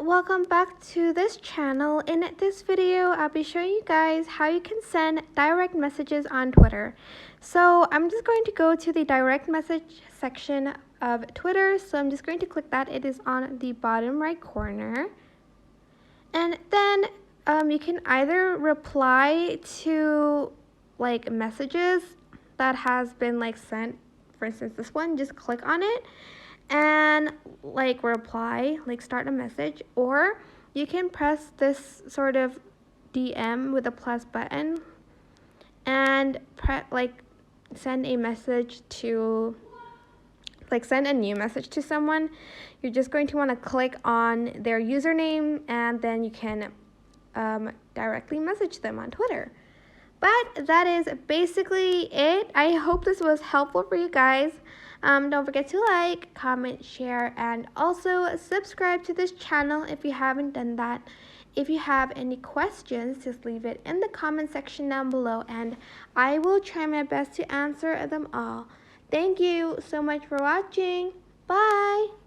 welcome back to this channel. In this video, I'll be showing you guys how you can send direct messages on Twitter. So I'm just going to go to the direct message section of Twitter. So I'm just going to click that. It is on the bottom right corner. And then you can either reply to like messages that has been like sent. For instance, this one, just click on it and like reply, like start a message, or you can press this sort of DM with a plus button and send a message to send a new message to someone. You're just going to want to click on their username and then you can directly message them on Twitter. But that is basically it. I hope this was helpful for you guys. Don't forget to like, comment, share, and also subscribe to this channel if you haven't done that. If you have any questions, just leave it in the comment section down below and I will try my best to answer them all. Thank you so much for watching. Bye!